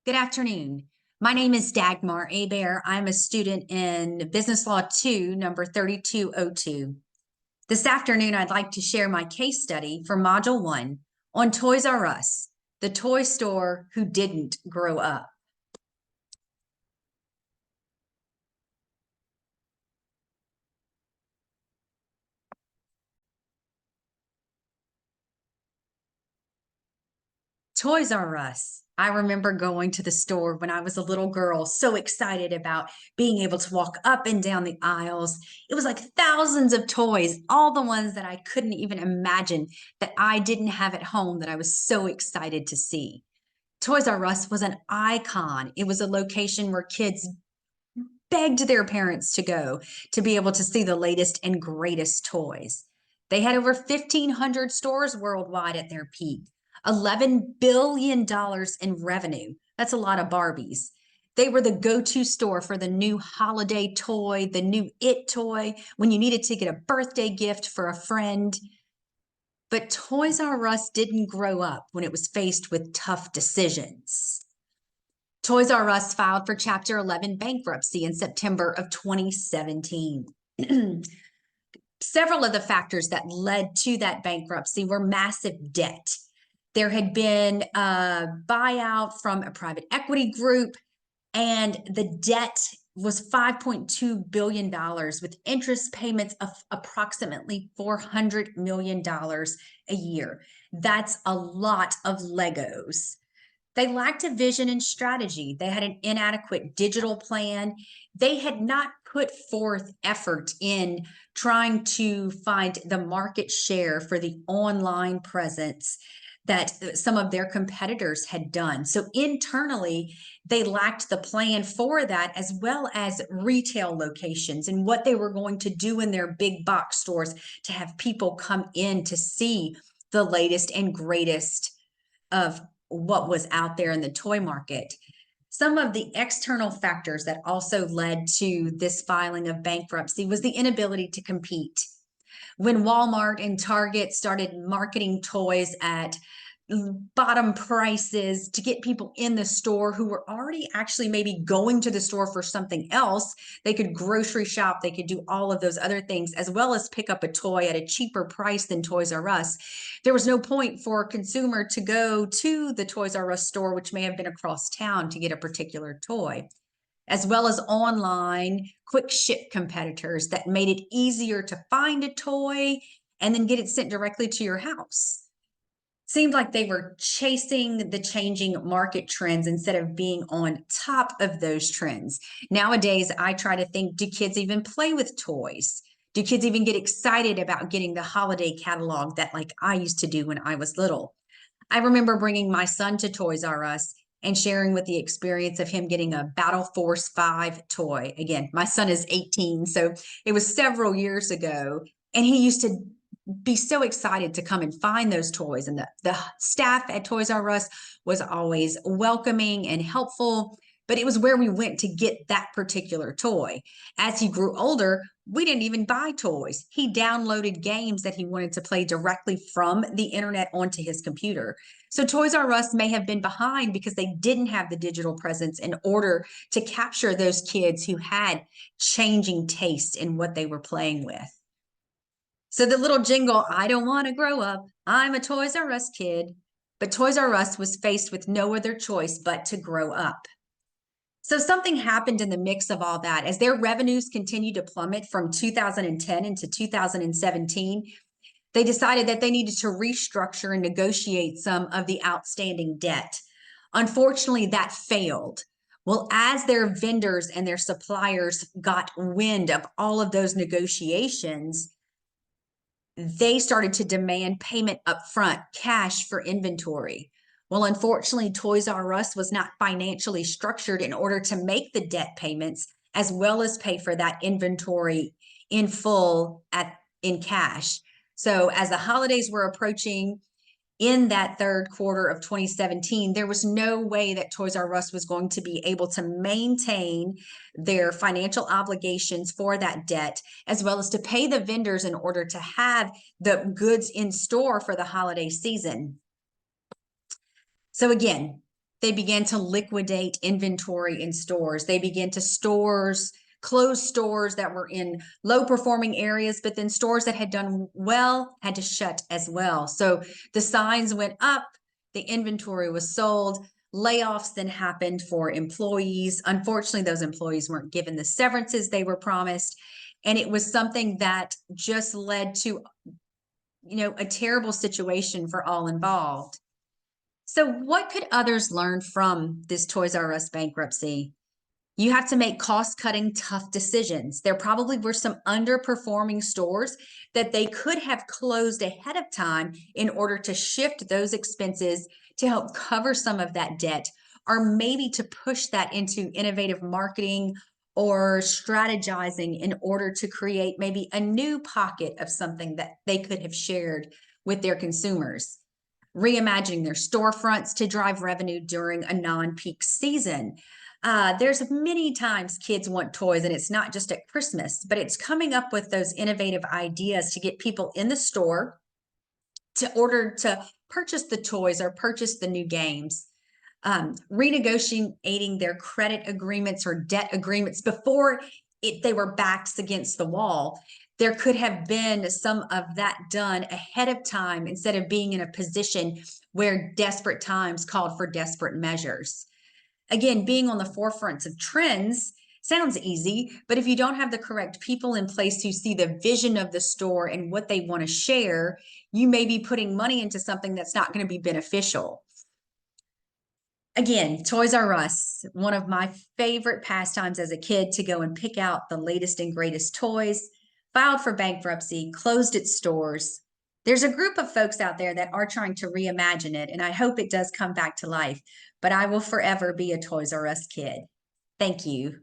Good afternoon. My name is Dagmar Hebert. I'm a student in Business Law 2, number 3202. This afternoon, I'd like to share my case study for Module 1 on Toys R Us, the toy store who didn't grow up. Toys R Us. I remember going to the store when I was a little girl, so excited about being able to walk up and down the aisles. It was like thousands of toys, all the ones that I couldn't even imagine that I didn't have at home that I was so excited to see. Toys R Us was an icon. It was a location where kids begged their parents to go to be able to see the latest and greatest toys. They had over 1,500 stores worldwide at their peak, $11 billion in revenue. That's a lot of Barbies. They were the go-to store for the new holiday toy, the new It toy, when you needed to get a birthday gift for a friend. But Toys R Us didn't grow up when it was faced with tough decisions. Toys R Us filed for Chapter 11 bankruptcy in September of 2017. Several of the factors that led to that bankruptcy were massive debt. There had been a buyout from a private equity group, and the debt was $5.2 billion with interest payments of approximately $400 million a year. That's a lot of Legos. They lacked a vision and strategy. They had an inadequate digital plan. They had not put forth effort in trying to find the market share for the online presence that some of their competitors had done. So internally, they lacked the plan for that, as well as retail locations and what they were going to do in their big box stores to have people come in to see the latest and greatest of what was out there in the toy market. Some of the external factors that also led to this filing of bankruptcy was the inability to compete. When Walmart and Target started marketing toys at bottom prices to get people in the store who were already actually maybe going to the store for something else, they could grocery shop, they could do all of those other things, as well as pick up a toy at a cheaper price than Toys R Us. There was no point for a consumer to go to the Toys R Us store, which may have been across town, to get a particular toy, as well as online quick ship competitors that made it easier to find a toy and then get it sent directly to your house. Seemed like they were chasing the changing market trends instead of being on top of those trends. Nowadays, I try to think, do kids even play with toys? Do kids even get excited about getting the holiday catalog that like I used to do when I was little? I remember bringing my son to Toys R Us and sharing with the experience of him getting a Battle Force 5 toy. Again, my son is 18, so it was several years ago, and he used to be so excited to come and find those toys. And the staff at Toys R Us was always welcoming and helpful, but it was where we went to get that particular toy. As he grew older, we didn't even buy toys. He downloaded games that he wanted to play directly from the internet onto his computer. So Toys R Us may have been behind because they didn't have the digital presence in order to capture those kids who had changing tastes in what they were playing with. So the little jingle, I don't want to grow up, I'm a Toys R Us kid. But Toys R Us was faced with no other choice but to grow up. So something happened in the mix of all that. As their revenues continued to plummet from 2010 into 2017, they decided that they needed to restructure and negotiate some of the outstanding debt. Unfortunately, that failed. Well, as their vendors and their suppliers got wind of all of those negotiations, they started to demand payment up front, cash for inventory. Well, unfortunately, Toys R Us was not financially structured in order to make the debt payments as well as pay for that inventory in full in cash. So as the holidays were approaching in that third quarter of 2017, there was no way that Toys R Us was going to be able to maintain their financial obligations for that debt, as well as to pay the vendors in order to have the goods in store for the holiday season. So again, They began to liquidate inventory in stores. They began to close stores that were in low performing areas, but then stores that had done well had to shut as well. So the signs went up, the inventory was sold. Layoffs then happened for employees. Unfortunately, those employees weren't given the severances they were promised. And it was something that just led to, a terrible situation for all involved. So, what could others learn from this Toys R Us bankruptcy? You have to make cost cutting, tough decisions. There probably were some underperforming stores that they could have closed ahead of time in order to shift those expenses to help cover some of that debt, or maybe to push that into innovative marketing or strategizing in order to create maybe a new pocket of something that they could have shared with their consumers. Reimagining their storefronts to drive revenue during a non-peak season. There's many times kids want toys, and it's not just at Christmas, but it's coming up with those innovative ideas to get people in the store to order to purchase the toys or purchase the new games. Renegotiating their credit agreements or debt agreements before they were backs against the wall. There could have been some of that done ahead of time instead of being in a position where desperate times called for desperate measures. Again, being on the forefronts of trends sounds easy, but if you don't have the correct people in place who see the vision of the store and what they want to share, you may be putting money into something that's not going to be beneficial. Again, Toys R Us, one of my favorite pastimes as a kid, to go and pick out the latest and greatest toys, filed for bankruptcy, closed its stores. There's a group of folks out there that are trying to reimagine it, and I hope it does come back to life. But I will forever be a Toys R Us kid. Thank you.